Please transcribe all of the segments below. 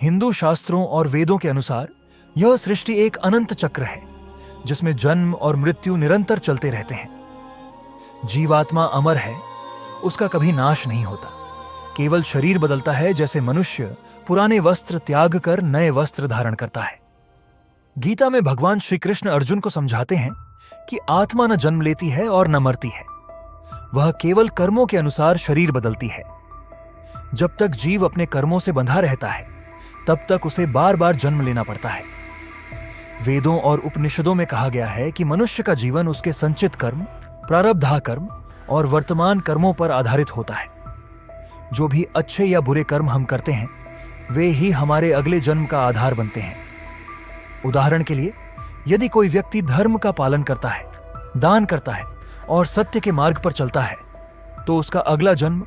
हिंदू शास्त्रों और वेदों के अनुसार यह सृष्टि एक अनंत चक्र है जिसमें जन्म और मृत्यु निरंतर चलते रहते हैं। जीवात्मा अमर है, उसका कभी नाश नहीं होता, केवल शरीर बदलता है, जैसे मनुष्य पुराने वस्त्र त्याग कर नए वस्त्र धारण करता है। गीता में भगवान श्री कृष्ण अर्जुन को समझाते हैं कि आत्मा न जन्म लेती है और न मरती है, वह केवल कर्मों के अनुसार शरीर बदलती है। जब तक जीव अपने कर्मों से बंधा रहता है तब तक उसे बार बार जन्म लेना पड़ता है। वेदों और उपनिषदों में कहा गया है कि मनुष्य का जीवन उसके संचित कर्म, प्रारब्धा कर्म और वर्तमान कर्मों पर आधारित होता है। जो भी अच्छे या बुरे कर्म हम करते हैं वे ही हमारे अगले जन्म का आधार बनते हैं। उदाहरण के लिए, यदि कोई व्यक्ति धर्म का पालन करता है, दान करता है और सत्य के मार्ग पर चलता है तो उसका अगला जन्म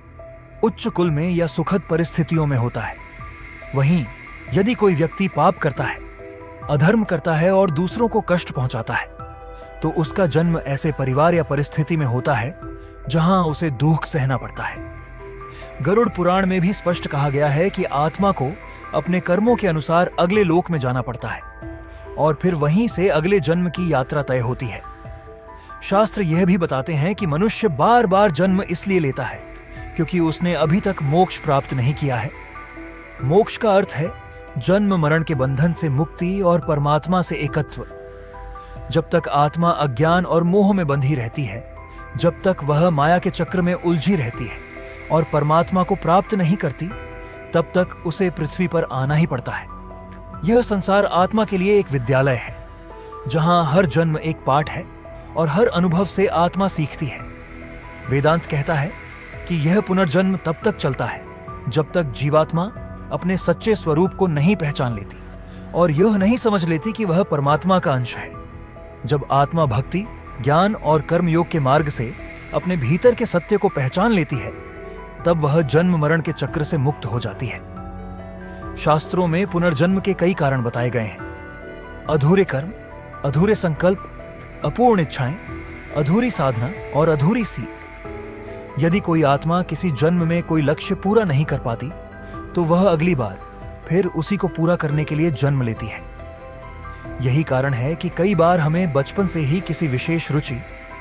उच्च कुल में या सुखद परिस्थितियों में होता है। वहीं यदि कोई व्यक्ति पाप करता है, अधर्म करता है और दूसरों को कष्ट पहुंचाता है तो उसका जन्म ऐसे परिवार या परिस्थिति में होता है जहां उसे दुख सहना पड़ता है। गरुड़ पुराण में भी स्पष्ट कहा गया है कि आत्मा को अपने कर्मों के अनुसार अगले लोक में जाना पड़ता है और फिर वहीं से अगले जन्म की यात्रा तय होती है। शास्त्र यह भी बताते हैं कि मनुष्य बार बार जन्म इसलिए लेता है क्योंकि उसने अभी तक मोक्ष प्राप्त नहीं किया है। मोक्ष का अर्थ है जन्म मरण के बंधन से मुक्ति और परमात्मा से एकत्व। जब तक आत्मा अज्ञान और मोह में बंधी रहती है, जब तक वह माया के चक्र में उलझी रहती है और परमात्मा को प्राप्त नहीं करती, तब तक उसे पृथ्वी पर आना ही पड़ता है। यह संसार आत्मा के लिए एक विद्यालय है जहां हर जन्म एक पाठ है और हर अनुभव से आत्मा सीखती है। वेदांत कहता है कि यह पुनर्जन्म तब तक चलता है जब तक जीवात्मा अपने सच्चे स्वरूप को नहीं पहचान लेती और यह नहीं समझ लेती कि वह परमात्मा का अंश है। जब आत्मा भक्ति, ज्ञान और कर्म योग के मार्ग से अपने भीतर के सत्य को पहचान लेती है तब वह जन्म मरण के चक्र से मुक्त हो जाती है। शास्त्रों में पुनर्जन्म के कई कारण बताए गए हैं। अधूरे कर्म, अधूरे संकल्प, अपूर्ण इच्छाएं, अधूरी साधना और अधूरी सीख। यदि कोई आत्मा किसी जन्म में कोई लक्ष्य पूरा नहीं कर पाती तो वह अगली बार फिर उसी को पूरा करने के लिए जन्म लेती है। यही कारण है कि कई बार हमें बचपन से ही किसी विशेष रुचि,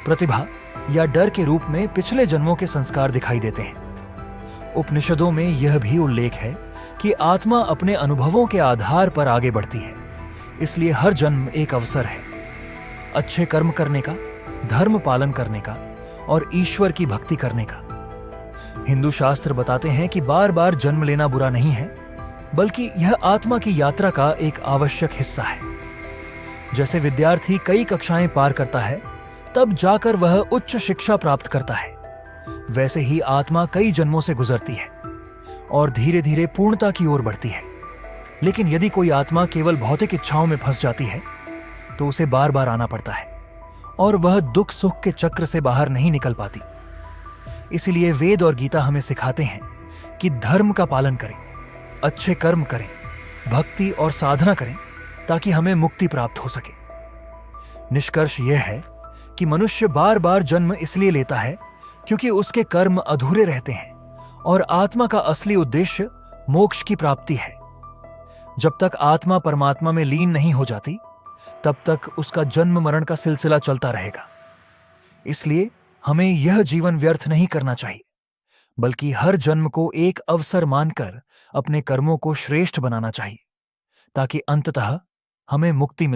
प्रतिभा या डर के रूप में पिछले जन्मों के संस्कार दिखाई देते हैं। उपनिषदों में यह भी उल्लेख है कि आत्मा अपने अनुभवों के आधार पर आगे बढ़ती है, इसलिए हर जन्म एक अवसर है अच्छे कर्म करने का, धर्म पालन करने का और ईश्वर की भक्ति करने का। हिंदू शास्त्र बताते हैं कि बार बार जन्म लेना बुरा नहीं है, बल्कि यह आत्मा की यात्रा का एक आवश्यक हिस्सा है। जैसे विद्यार्थी कई कक्षाएं पार करता है तब जाकर वह उच्च शिक्षा प्राप्त करता है, वैसे ही आत्मा कई जन्मों से गुजरती है और धीरे धीरे पूर्णता की ओर बढ़ती है। लेकिन यदि कोई आत्मा केवल भौतिक इच्छाओं में फंस जाती है तो उसे बार बार आना पड़ता है और वह दुख सुख के चक्र से बाहर नहीं निकल पाती। इसलिए वेद और गीता हमें सिखाते हैं कि धर्म का पालन करें, अच्छे कर्म करें, भक्ति और साधना करें ताकि हमें मुक्ति प्राप्त हो सके। निष्कर्ष यह है कि मनुष्य बार बार जन्म इसलिए लेता है क्योंकि उसके कर्म अधूरे रहते हैं और आत्मा का असली उद्देश्य मोक्ष की प्राप्ति है। जब तक आत्मा परमात्मा में लीन नहीं हो जाती तब तक उसका जन्म मरण का सिलसिला चलता रहेगा। इसलिए हमें यह जीवन व्यर्थ नहीं करना चाहिए, बल्कि हर जन्म को एक अवसर मानकर अपने कर्मों को श्रेष्ठ बनाना चाहिए ताकि अंततः हमें मुक्ति मिल